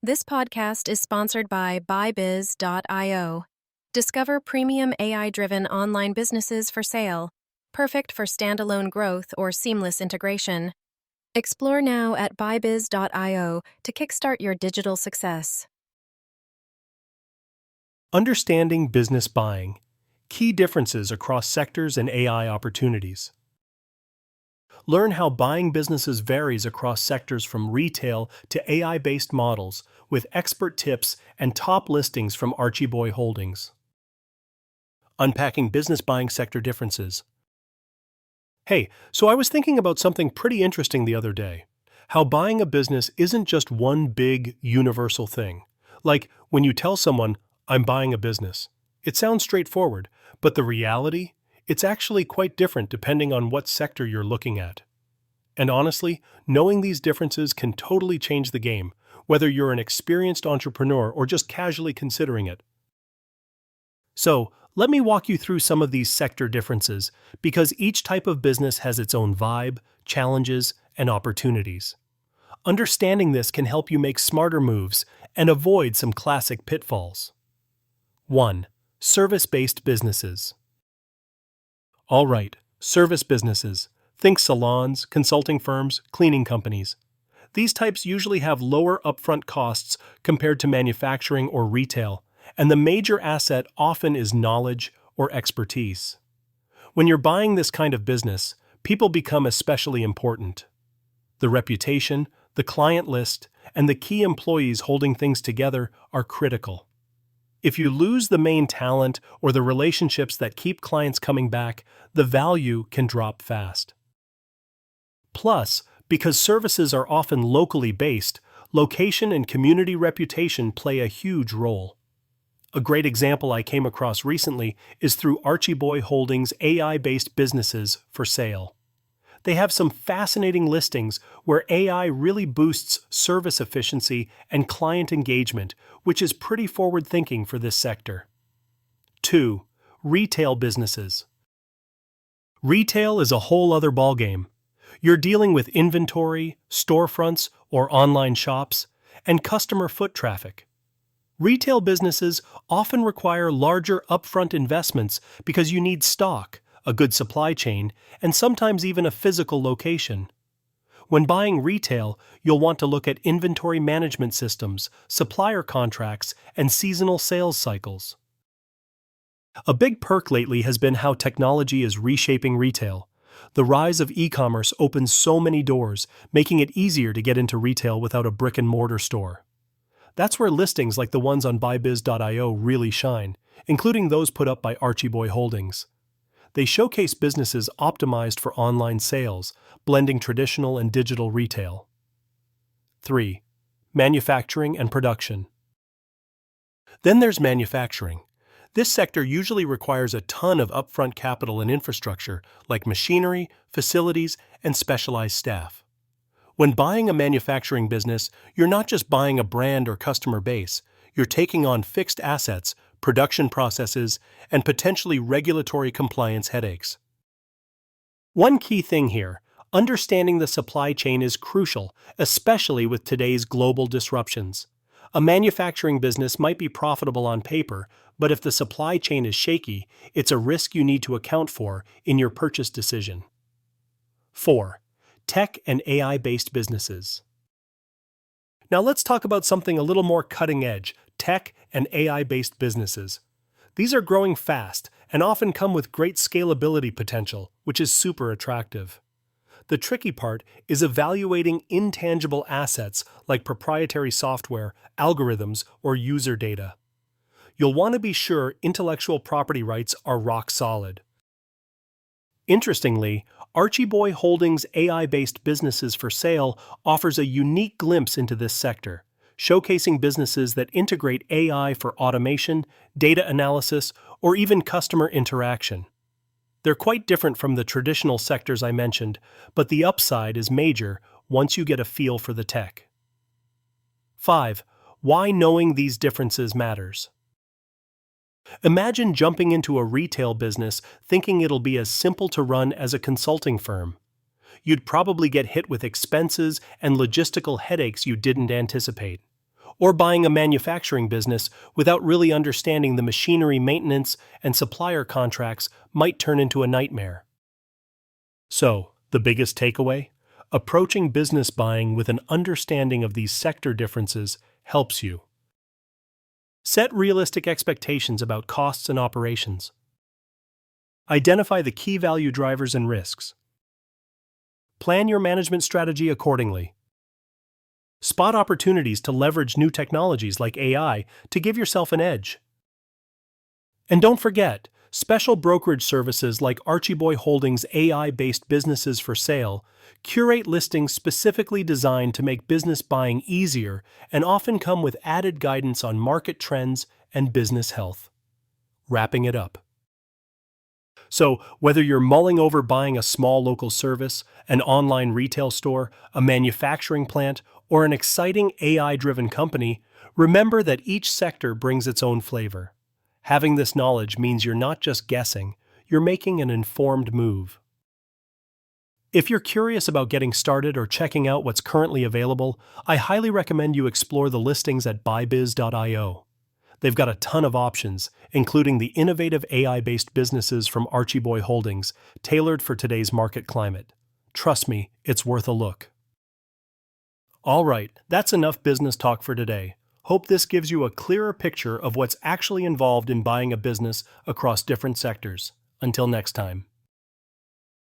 This podcast is sponsored by BuyBiz.io. Discover premium AI-driven online businesses for sale, perfect for standalone growth or seamless integration. Explore now at BuyBiz.io to kickstart your digital success. Understanding business buying. Key differences across sectors and AI opportunities. Learn how buying businesses varies across sectors from retail to AI-based models with expert tips and top listings from Archieboy Holdings. Unpacking business buying sector differences. Hey, so I was thinking about something pretty interesting the other day. How buying a business isn't just one big, universal thing. Like when you tell someone, I'm buying a business. It sounds straightforward, but the reality? It's actually quite different depending on what sector you're looking at. And honestly, knowing these differences can totally change the game, whether you're an experienced entrepreneur or just casually considering it. So, let me walk you through some of these sector differences, because each type of business has its own vibe, challenges, and opportunities. Understanding this can help you make smarter moves and avoid some classic pitfalls. 1. Service-based businesses. All right, service businesses. Think salons, consulting firms, cleaning companies. These types usually have lower upfront costs compared to manufacturing or retail, and the major asset often is knowledge or expertise. When you're buying this kind of business, people become especially important. The reputation, the client list, and the key employees holding things together are critical. If you lose the main talent or the relationships that keep clients coming back, the value can drop fast. Plus, because services are often locally based, location and community reputation play a huge role. A great example I came across recently is through Archieboy Holdings' AI-based businesses for sale. They have some fascinating listings where AI really boosts service efficiency and client engagement, which is pretty forward-thinking for this sector. 2. Retail businesses. Retail is a whole other ballgame. You're dealing with inventory, storefronts, or online shops, and customer foot traffic. Retail businesses often require larger upfront investments because you need stock, a good supply chain, and sometimes even a physical location. When buying retail, you'll want to look at inventory management systems, supplier contracts, and seasonal sales cycles. A big perk lately has been how technology is reshaping retail. The rise of e-commerce opens so many doors, making it easier to get into retail without a brick-and-mortar store. That's where listings like the ones on BuyBiz.io really shine, including those put up by Archieboy Holdings. They showcase businesses optimized for online sales, blending traditional and digital retail. 3. Manufacturing and production. Then there's manufacturing. This sector usually requires a ton of upfront capital and infrastructure, like machinery, facilities, and specialized staff. When buying a manufacturing business, you're not just buying a brand or customer base, you're taking on fixed assets, production processes, and potentially regulatory compliance headaches. One key thing here, understanding the supply chain is crucial, especially with today's global disruptions. A manufacturing business might be profitable on paper, but if the supply chain is shaky, it's a risk you need to account for in your purchase decision. 4. Tech and AI-based businesses. Now let's talk about something a little more cutting-edge, tech and AI-based businesses. These are growing fast and often come with great scalability potential, which is super attractive. The tricky part is evaluating intangible assets like proprietary software, algorithms, or user data. You'll want to be sure intellectual property rights are rock solid. Interestingly, Archieboy Holdings' AI-based businesses for sale offers a unique glimpse into this sector, showcasing businesses that integrate AI for automation, data analysis, or even customer interaction. They're quite different from the traditional sectors I mentioned, but the upside is major once you get a feel for the tech. 5. Why knowing these differences matters. Imagine jumping into a retail business thinking it'll be as simple to run as a consulting firm. You'd probably get hit with expenses and logistical headaches you didn't anticipate. or buying a manufacturing business without really understanding the machinery maintenance and supplier contracts might turn into a nightmare. So, the biggest takeaway? Approaching business buying with an understanding of these sector differences helps you. Set realistic expectations about costs and operations. Identify the key value drivers and risks. Plan your management strategy accordingly. Spot opportunities to leverage new technologies like AI to give yourself an edge. And don't forget, special brokerage services like Archieboy Holdings' AI-based businesses for sale curate listings specifically designed to make business buying easier and often come with added guidance on market trends and business health. Wrapping it up. So, whether you're mulling over buying a small local service, an online retail store, a manufacturing plant, or an exciting AI-driven company, remember that each sector brings its own flavor. Having this knowledge means you're not just guessing, you're making an informed move. If you're curious about getting started or checking out what's currently available, I highly recommend you explore the listings at buybiz.io. They've got a ton of options, including the innovative AI-based businesses from Archieboy Holdings, tailored for today's market climate. Trust me, it's worth a look. All right, that's enough business talk for today. Hope this gives you a clearer picture of what's actually involved in buying a business across different sectors. Until next time.